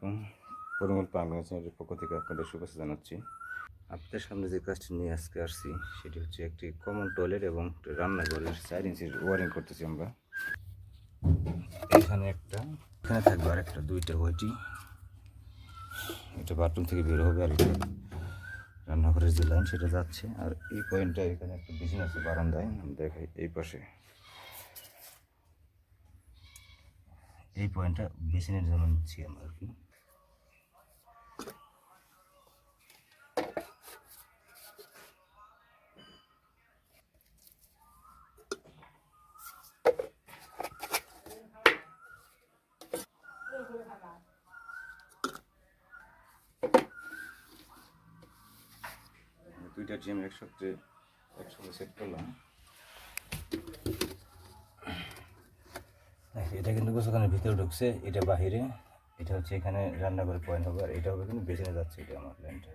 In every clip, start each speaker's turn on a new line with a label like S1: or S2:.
S1: আলাইকুম। পরিমল প্লাম্বিং চ্যানেলের পক্ষ থেকে আপনাদের শুভেচ্ছা জানাচ্ছি। আপনাদের সামনে যে কাজটি নিয়ে আজকে আসছি সেটি হচ্ছে একটি কমন টয়লেট এবং রান্নাঘরের 4 ইঞ্চির ওয়ারিং করতেছি আমরা। এখানে থাকবে আর একটা দুইটা ওইটি, এটা বাথরুম থেকে বের হবে আর এটা রান্নাঘরের যে লাইন সেটা যাচ্ছে। আর এই পয়েন্টটা এখানে একটা বিছানা আছে বারান্দায়, আমি দেখাই। এই পাশে এই পয়েন্টটা বেসিনের জন্য নিচ্ছি আমরা আর কি। দুইটা জিম একসাথে সেট করলাম। এটা কিন্তু গোসলখানার ভিতরে ঢুকছে, এটা বাহিরে। এটা হচ্ছে এখানে রান্নাঘরের পয়েন্ট হবে, আর এটা হবে কিন্তু বেসিনে যাচ্ছে। এটা আমার লাইনটা।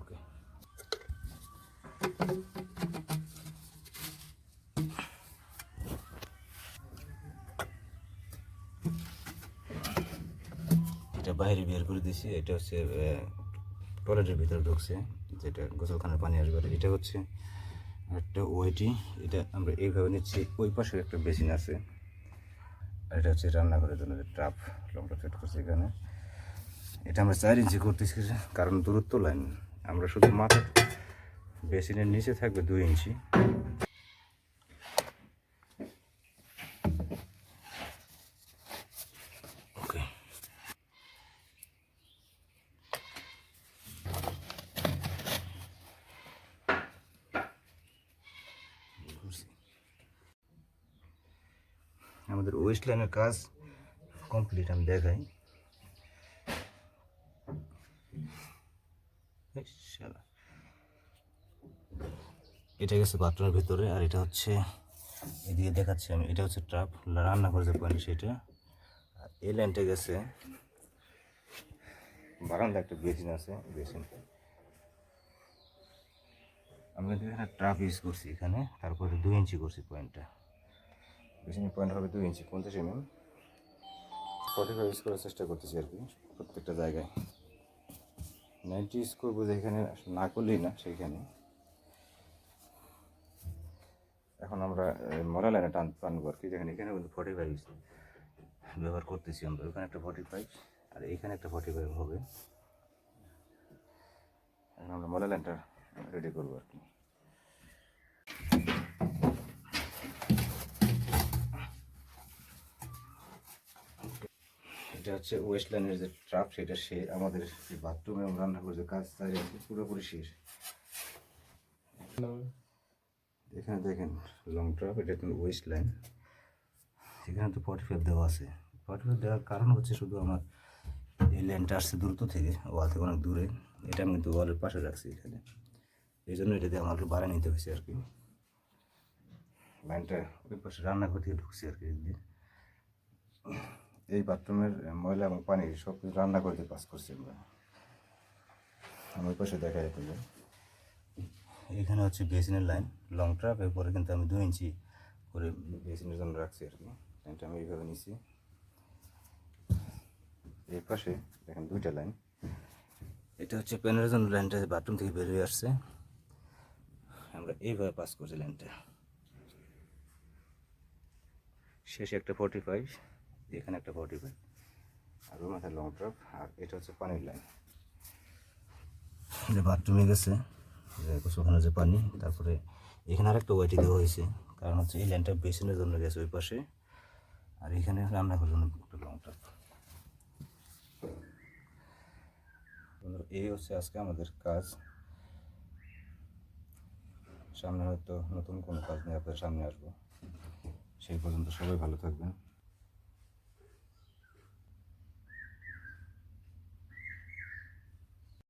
S1: ওকে, এটা বাইরে বের করে দিয়েছি। এটা হচ্ছে টয়লেটের ভিতরে ঢুকছে, যেটা গোসলখানার পানি আসবে। এটা হচ্ছে একটা ওইটি, এটা আমরা এইভাবে নিচ্ছি। ওই পাশে একটা বেসিন আছে, আর এটা হচ্ছে রান্নাঘরের জন্য যে ট্রাপ, লংটা ফিট করছে এখানে। এটা আমরা 4 ইঞ্চি করতেছি, কারণ দূরত্ব লাইন। আমরা শুধু মাথা বেসিনের নিচে থাকবে 2 ইঞ্চি। ওকে, আমাদের ওয়েস্ট লাইনের কাজ কমপ্লিট। আমি দেখাই। এটা গেছে বাথরুমের ভিতরে, আর এটা হচ্ছে এদিকে দেখাচ্ছি আমি। এটা হচ্ছে ট্রাপ, রান্না করে যে পয়েন্ট সেটা। আর এই লাইনটা গেছে বারান্দা, একটা বেসিন আছে। বেসিন আমি কিন্তু এখানে ট্রাপ ইউজ করছি এখানে, তারপরে 2 ইঞ্চি করছি পয়েন্টটা। বেসিনের পয়েন্ট হবে 2 ইঞ্চি, 50 mm। 45 ইউজ করার চেষ্টা করতেছি আর কি প্রত্যেকটা জায়গায়। 90 ইউজ করবো যেখানে না করলেই না সেইখানে। এখন আমরা মরা লাইনে টানবো আর কি, যেখানে এখানে কিন্তু 45 ব্যবহার করতেছি আমরা। ওখানে একটা 45 আর এখানে একটা 45 হবে। এখন আমরা মরা লাইনটা রেডি করবো আর কি। এটা হচ্ছে ওয়েস্ট লাইনের যে ট্রাপ, সেটা সে আমাদের বাথরুমে রান্না করে যে কাজ তাই পুরোপুরি শেষ। এখানে দেখেন লং ট্রাপ, এটা কিন্তু ওয়েস্ট লাইন। এখানে তো 45 দেওয়া আছে। 45 দেওয়ার কারণ হচ্ছে শুধু আমার এই লাইনটা আসছে দূরত্ব থেকে, ওয়াল থেকে অনেক দূরে। এটা আমি কিন্তু ওয়ালের পাশে রাখছি এখানে, এই জন্য এটা দিয়ে আমাকে বাড়া নিতে হয়েছে আর কি। লাইনটা ওই পাশে রান্নাঘর থেকে ঢুকছে আর কি। এই বাথরুমের ময়লা এবং পানি সব কিছু রান্না করতে পাস করছি আমরা। আমার পাশে দেখা যেত যে এখানে হচ্ছে বেসিনের লাইন, লং ট্রাপ। এরপরে কিন্তু আমি 2 ইঞ্চি করে বেসিনের জন্য রাখছি আর কি। লাইনটা আমি এইভাবে নিছি। এই পাশে দেখেন 2টা লাইন। এটা হচ্ছে প্যানের জন্য লাইনটা বাথরুম থেকে বের হয়ে আসছে। আমরা এইভাবে পাস করছি লাইনটা। শেষে একটা 45, এখানে একটা 45, আর ওর মাথায় লং ট্রাপ। আর এটা হচ্ছে পানির লাইন, এটা বাথরুমে গেছে ওখানে যে পানি। তারপরে এখানে আরেকটা ওয়াইটি দেওয়া হয়েছে, কারণ হচ্ছে এই লাইনটা বেসিনের জন্য গেছে ওই পাশে, আর এখানে রান্না করার জন্য একটা লং ট্রাপ। এই হচ্ছে আজকে আমাদের কাজ। সামনে হয়তো নতুন কোনো কাজ নিয়ে আপনাদের সামনে আসবো। সেই পর্যন্ত সবাই ভালো থাকবেন।